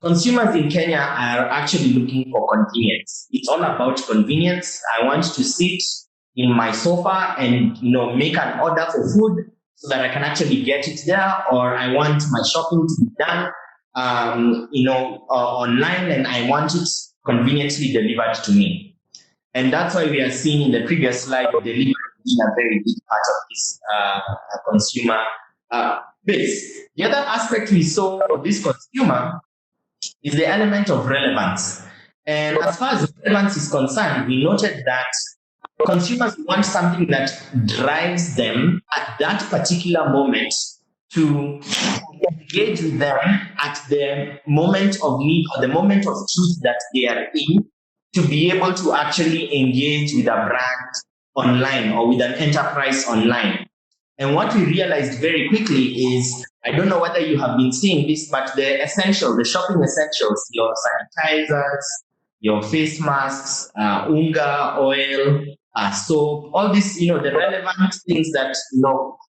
Consumers in Kenya are actually looking for convenience. It's all about convenience. I want to sit in my sofa and make an order for food so that I can actually get it there, or I want my shopping to be done online, and I want it conveniently delivered to me. And that's why we are seeing in the previous slide delivery being a very big part of this consumer base. The other aspect we saw of this consumer is the element of relevance. And as far as relevance is concerned, we noted that consumers want something that drives them at that particular moment to engage with them at the moment of need or the moment of truth that they are in, to be able to actually engage with a brand online or with an enterprise online. And what we realized very quickly is, I don't know whether you have been seeing this, but the shopping essentials, your sanitizers, your face masks, unga, oil, soap, all this, the relevant things that,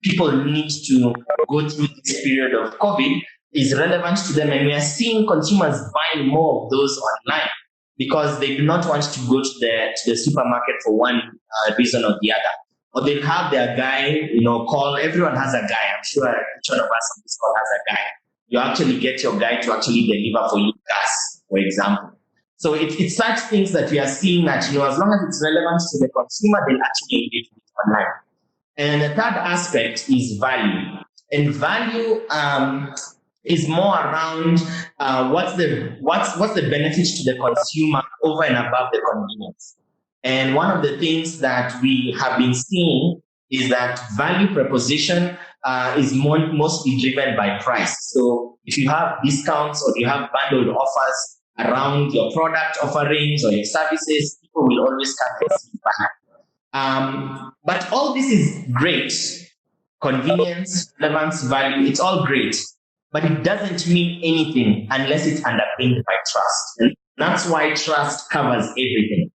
people need to go through this period of COVID is relevant to them. And we are seeing consumers buying more of those online because they do not want to go to the supermarket for one reason or the other. Or they'll have their guy, call. Everyone has a guy. I'm sure each one of us on this call has a guy. You actually get your guy to actually deliver for you gas, for example. So it's such things that we are seeing that, as long as it's relevant to the consumer, they'll actually engage with it online. And the third aspect is value. And value is more around what's the benefit to the consumer over and above the convenience. And one of the things that we have been seeing is that value proposition is mostly driven by price. So if you have discounts or you have bundled offers around your product offerings or your services, people will always come and see value. But all this is great. Convenience, relevance, value, it's all great. But it doesn't mean anything unless it's underpinned by trust. And that's why trust covers everything.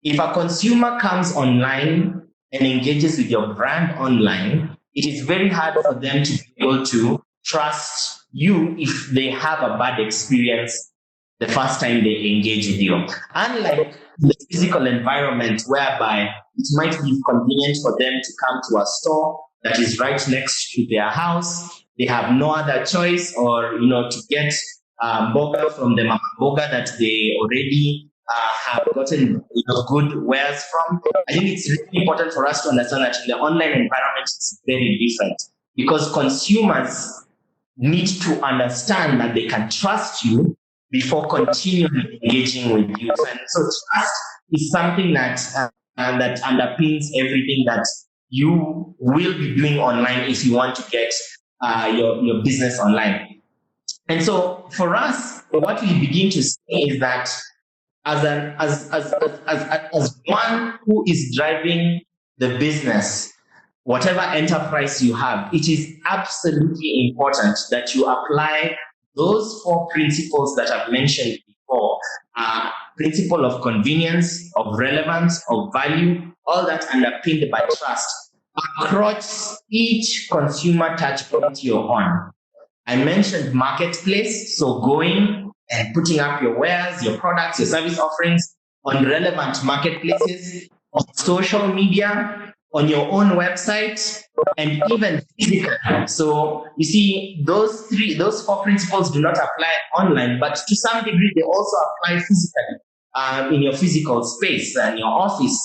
If a consumer comes online and engages with your brand online, it is very hard for them to be able to trust you if they have a bad experience the first time they engage with you. Unlike the physical environment whereby it might be convenient for them to come to a store that is right next to their house, they have no other choice, or to get boga from the boga that they already have gotten good wares from. I think it's really important for us to understand that in the online environment it's very different, because consumers need to understand that they can trust you before continually engaging with you. And so trust is something that that underpins everything that you will be doing online if you want to get your business online. And so for us, what we begin to see is that as one who is driving the business, whatever enterprise you have, it is absolutely important that you apply those 4 principles that I've mentioned before: principle of convenience, of relevance, of value, all that underpinned by trust, across each consumer touch point you're on. I mentioned marketplace, so going and putting up your wares, your products, your service offerings on relevant marketplaces, on social media, on your own website, and even physical. So you see, those 4 principles do not apply online, but to some degree they also apply physically in your physical space and your office,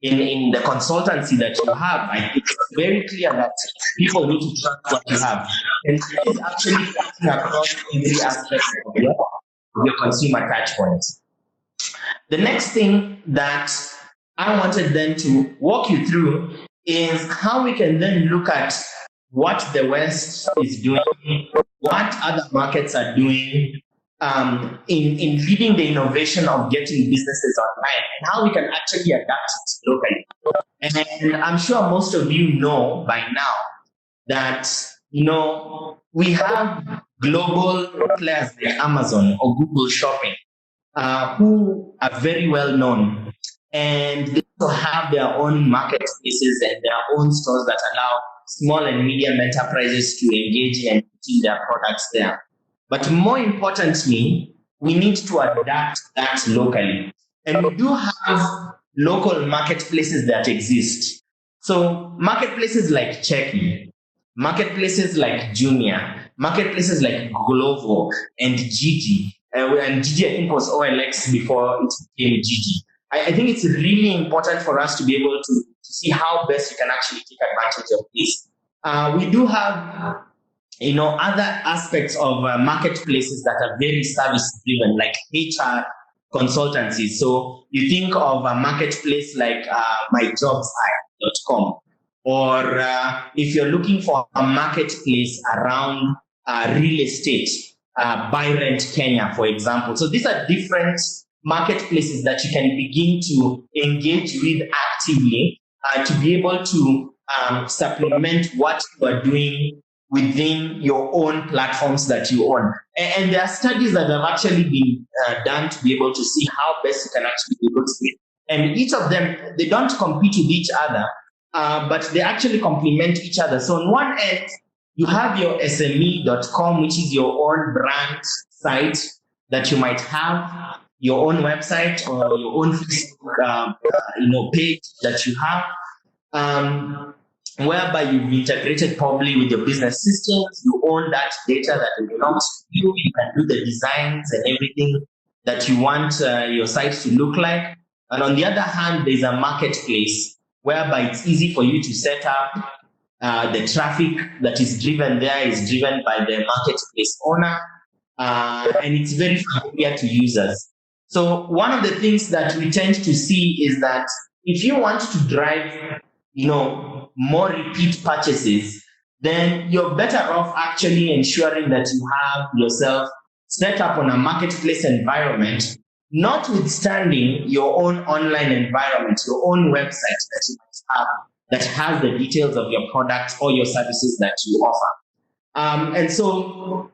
in the consultancy that you have. It's very clear that people need to trust what you have. And it is actually cutting across every aspect of your consumer touch points. The next thing that I wanted then to walk you through is how we can then look at what the West is doing, what other markets are doing, in leading the innovation of getting businesses online, and how we can actually adapt it locally. And I'm sure most of you know by now that we have global players like Amazon or Google Shopping, who are very well known, and they also have their own marketplaces and their own stores that allow small and medium enterprises to engage and put their products there. But more importantly, we need to adapt that locally. And we do have local marketplaces that exist. So marketplaces like Checky, marketplaces like Jumia, marketplaces like Glovo and Gigi. And Gigi, I think, was OLX before it became Gigi. I think it's really important for us to be able to see how best you can actually take advantage of this. We do have other aspects of marketplaces that are very service driven, like HR consultancies. So you think of a marketplace like myjobsite.com, or if you're looking for a marketplace around real estate, Buy Rent Kenya, for example. So these are different marketplaces that you can begin to engage with actively to be able to supplement what you are doing within your own platforms that you own. And there are studies that have actually been done to be able to see how best you can actually be able to do it. And each of them, they don't compete with each other, but they actually complement each other. So on one end, you have your sme.com, which is your own brand site that you might have, your own website or your own Facebook page that you have. Whereby you've integrated probably with your business systems, you own that data that belongs to you, you can do the designs and everything that you want your site to look like. And on the other hand, there's a marketplace whereby it's easy for you to set up. The traffic that is driven there is driven by the marketplace owner, and it's very familiar to users. So one of the things that we tend to see is that if you want to drive more repeat purchases, then you're better off actually ensuring that you have yourself set up on a marketplace environment, notwithstanding your own online environment, your own website that you might have that has the details of your products or your services that you offer. And so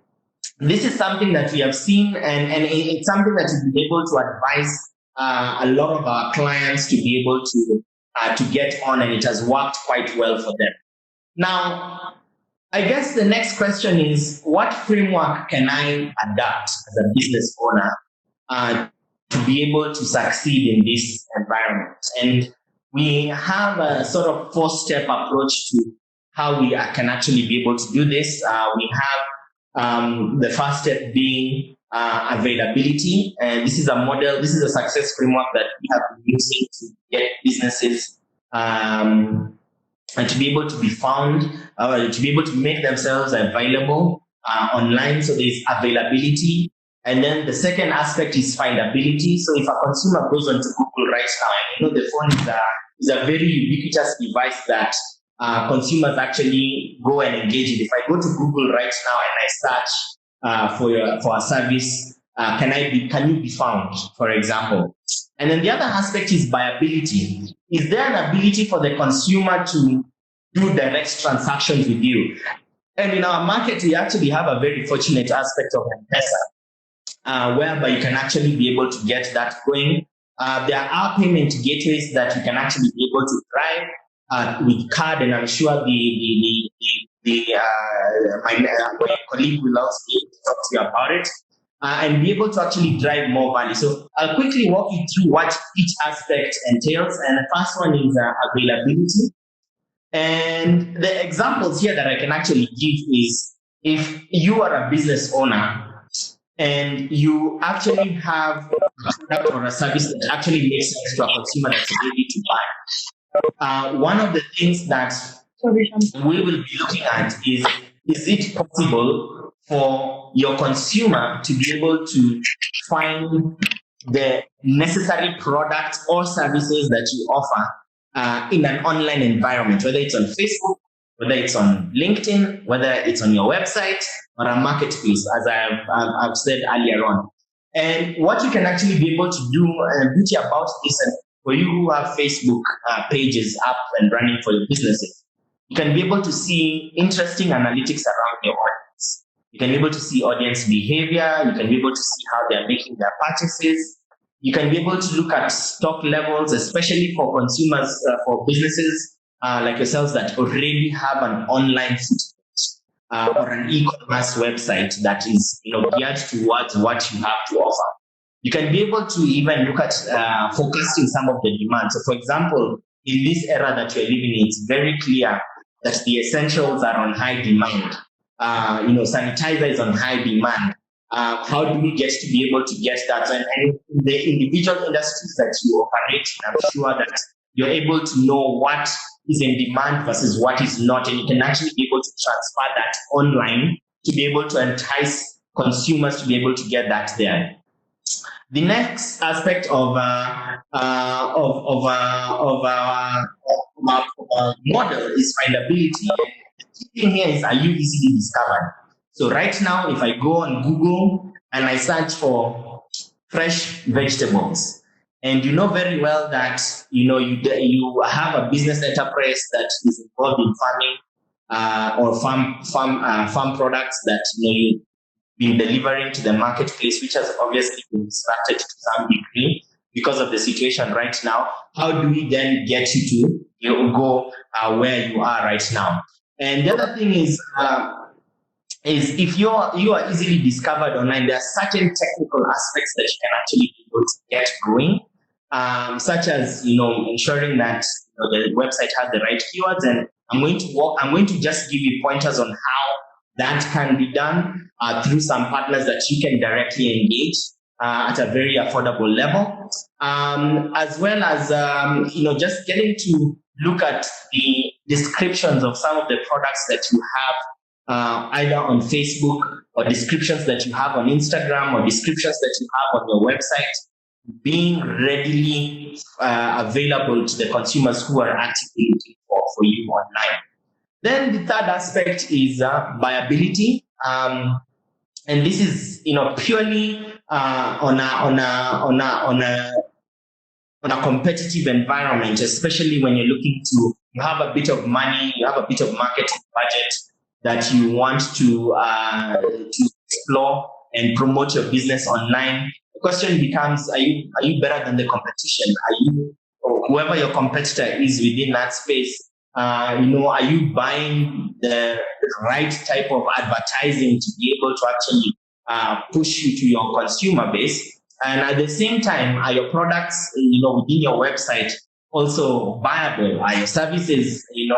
this is something that we have seen, and it's something that we've been able to advise a lot of our clients to be able to get on, and it has worked quite well for them. Now, I guess the next question is, what framework can I adapt as a business owner to be able to succeed in this environment? And we have a sort of 4-step approach to how we can actually be able to do this. We have the first step being availability. And this is a model, this is a success framework that we have been using to get businesses and to be able to be found, to be able to make themselves available online. So there's availability. And then the second aspect is findability. So if a consumer goes onto Google right now, and the phone is a very ubiquitous device that consumers actually go and engage in. If I go to Google right now and I search for a service, can you be found, for example? And then the other aspect is viability. Is there an ability for the consumer to do direct transactions with you? And in our market, we actually have a very fortunate aspect of M-Pesa, whereby you can actually be able to get that going. There are payment gateways that you can actually be able to drive with card, and I'm sure my colleague will also be able to talk to you about it, and be able to actually drive more value. So I'll quickly walk you through what each aspect entails. And the first one is availability. And the examples here that I can actually give is, if you are a business owner and you actually have a product or a service that actually makes sense to a consumer that's ready to buy, one of the things that we will be looking at is it possible for your consumer to be able to find the necessary products or services that you offer in an online environment, whether it's on Facebook, whether it's on LinkedIn, whether it's on your website or a marketplace, as I've said earlier on. And what you can actually be able to do, beauty about this, and for you who have Facebook pages up and running for your businesses, you can be able to see interesting analytics around your audience. You can be able to see audience behavior. You can be able to see how they're making their purchases. You can be able to look at stock levels, especially for consumers, for businesses like yourselves that already have an online footprint or an e-commerce website that is geared towards what you have to offer. You can be able to even look at forecasting some of the demand. So, for example, in this era that we're living in, it's very clear that the essentials are on high demand. Sanitizer is on high demand. How do we get to be able to get that? And the individual industries that you operate in, I'm sure that you're able to know what is in demand versus what is not, and you can actually be able to transfer that online to be able to entice consumers to be able to get that there. The next aspect of our model is findability. The key thing here is, are you easily discovered? So right now, if I go on Google and I search for fresh vegetables, and you know very well that you have a business enterprise that is involved in farming or farm products that you've been delivering to the marketplace, which has obviously been disrupted to some degree because of the situation right now. How do we then get you to go where you are right now? And the other thing is if you are easily discovered online, there are certain technical aspects that you can actually be able to get going, such as ensuring that the website has the right keywords. And I'm going to just give you pointers on how that can be done through some partners that you can directly engage at a very affordable level, as well as just getting to look at the descriptions of some of the products that you have either on Facebook, or descriptions that you have on Instagram, or descriptions that you have on your website, being readily available to the consumers who are actively looking for you online. Then the third aspect is viability, and this is purely on a competitive environment, especially when you're looking to, you have a bit of money, you have a bit of marketing budget that you want to explore and promote your business online. The question becomes, are you better than the competition? Are you, or whoever your competitor is within that space, are you buying the right type of advertising to be able to actually push you to your consumer base? And at the same time, are your products, within your website also viable? Are your services, you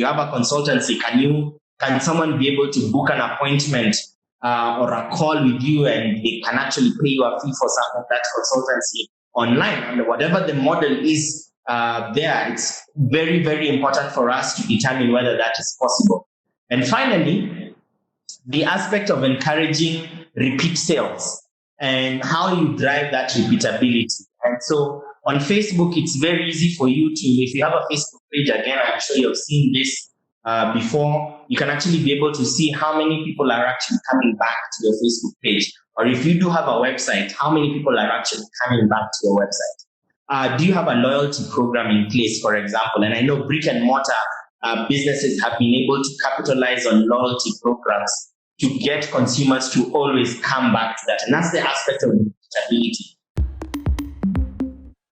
have a consultancy, can someone be able to book an appointment or a call with you, and they can actually pay you a fee for some of that consultancy online? And whatever the model is there, it's very, very important for us to determine whether that is possible. And finally, the aspect of encouraging repeat sales and how you drive that repeatability. And so on Facebook, it's very easy for you to, if you have a Facebook page, again, I'm sure you've seen this before, you can actually be able to see how many people are actually coming back to your Facebook page. Or if you do have a website, how many people are actually coming back to your website? Do you have a loyalty program in place, for example? And I know brick and mortar businesses have been able to capitalize on loyalty programs to get consumers to always come back to that. And that's the aspect of repeatability.